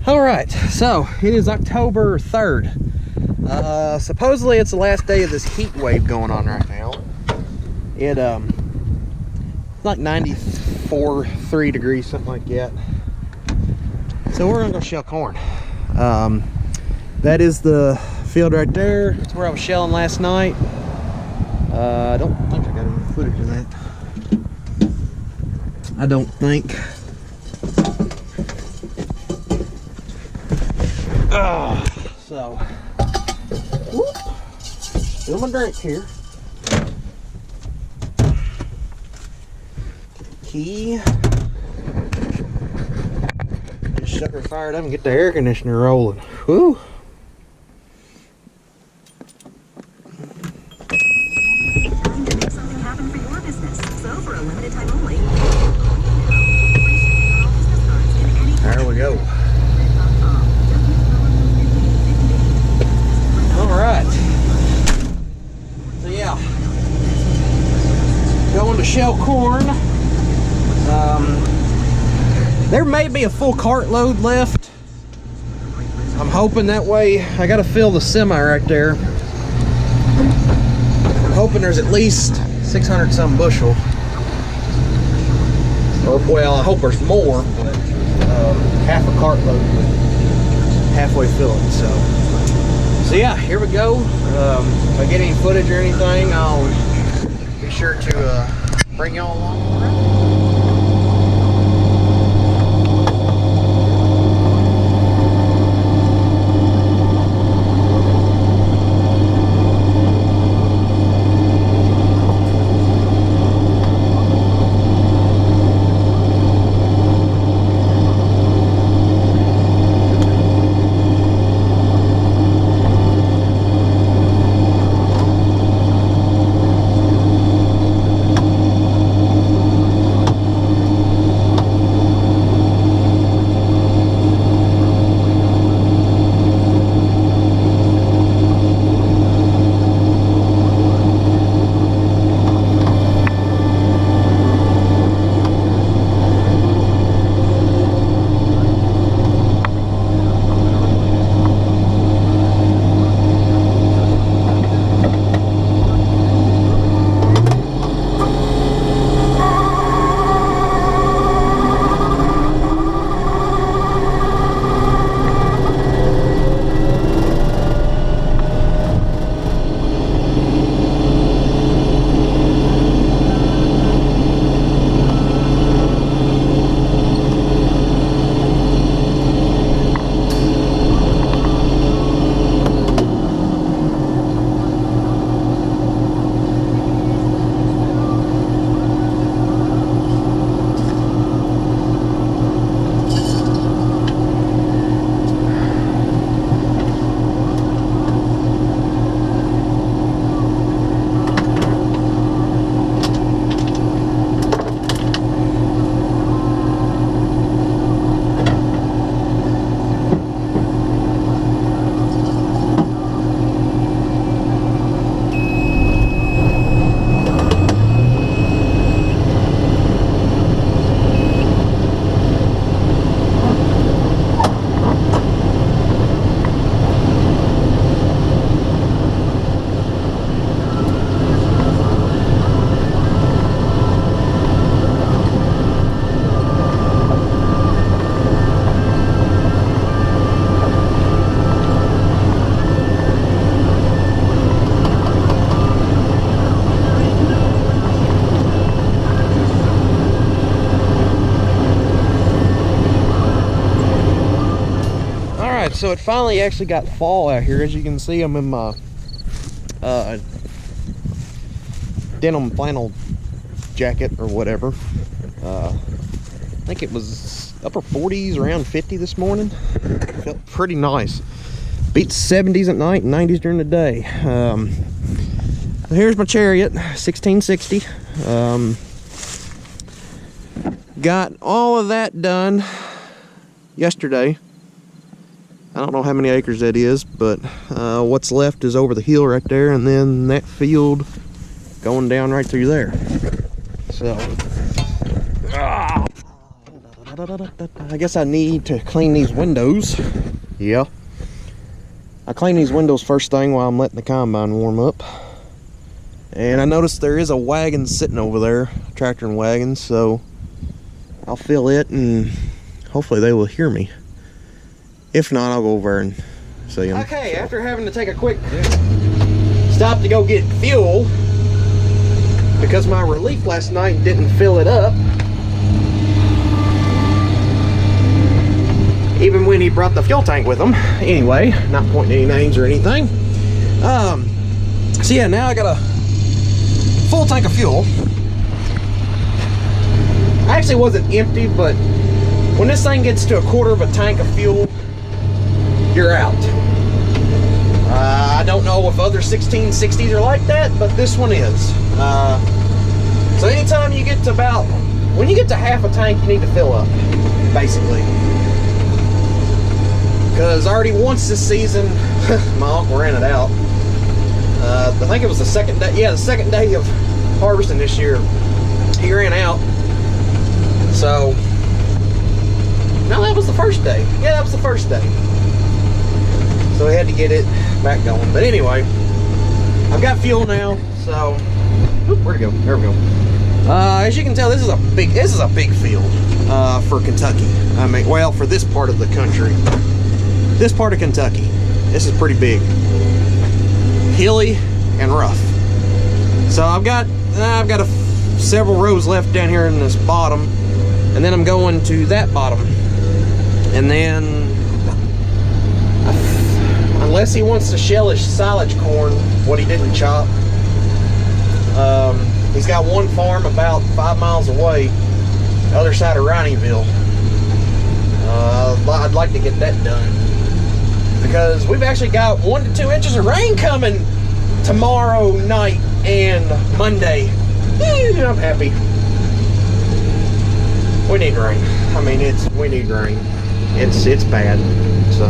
All right, so it is October 3rd. Supposedly it's the last day of this heat wave going on right now. It's like 3 degrees, something like that. So we're gonna go shell corn. That is the field right there. That's where I was shelling last night. I don't think I got any footage of that. I don't think. So, whoop, spill my drink here. Key. Just shut her fired up and get the air conditioner rolling. Whew. There we go. Alright. So yeah. Going to shell corn. There may be a full cartload left. I'm hoping that way. I gotta fill the semi right there. I'm hoping there's at least 600 some bushel. Or, well, I hope there's more, but half a cartload would halfway fill it. So yeah, here we go. If I get any footage or anything, I'll be sure to bring y'all along. So it finally actually got fall out here. As you can see, I'm in my denim flannel jacket or whatever. I think it was upper 40s, around 50 this morning. Felt pretty nice. Beats 70s at night and 90s during the day. Here's my Chariot 1660. Got all of that done yesterday. I don't know how many acres that is, but what's left is over the hill right there, and then that field going down right through there. So I guess I need to clean these windows. Yeah. I clean these windows first thing while I'm letting the combine warm up. And I noticed there is a wagon sitting over there, a tractor and wagon, so I'll fill it and hopefully they will hear me. If not, I'll go over and see them. Okay, after having to take a quick stop to go get fuel because my relief last night didn't fill it up, even when he brought the fuel tank with him. Anyway, not pointing any names or anything. So yeah, now I got a full tank of fuel. I actually wasn't empty, but when this thing gets to a quarter of a tank of fuel, you're out. I don't know if other 1660s are like that, but this one is. So anytime you get to when you get to half a tank, you need to fill up, basically. Because already once this season, my uncle ran it out. I think it was the second day. Yeah, the second day of harvesting this year, he ran out. So, no, that was the first day. Yeah, that was the first day. So we had to get it back going. But anyway, I've got fuel now. So, where'd it go? There we go. As you can tell, this is a big field for Kentucky. I mean, well, for this part of the country. This part of Kentucky, this is pretty big, hilly and rough. So I've got several rows left down here in this bottom, and then I'm going to that bottom, and then unless he wants to shell his silage corn, what he didn't chop, he's got one farm about 5 miles away, the other side of Rineyville. I'd like to get that done, because we've actually got 1 to 2 inches of rain coming tomorrow night and Monday. I'm happy. We need rain. I mean, we need rain. It's bad. So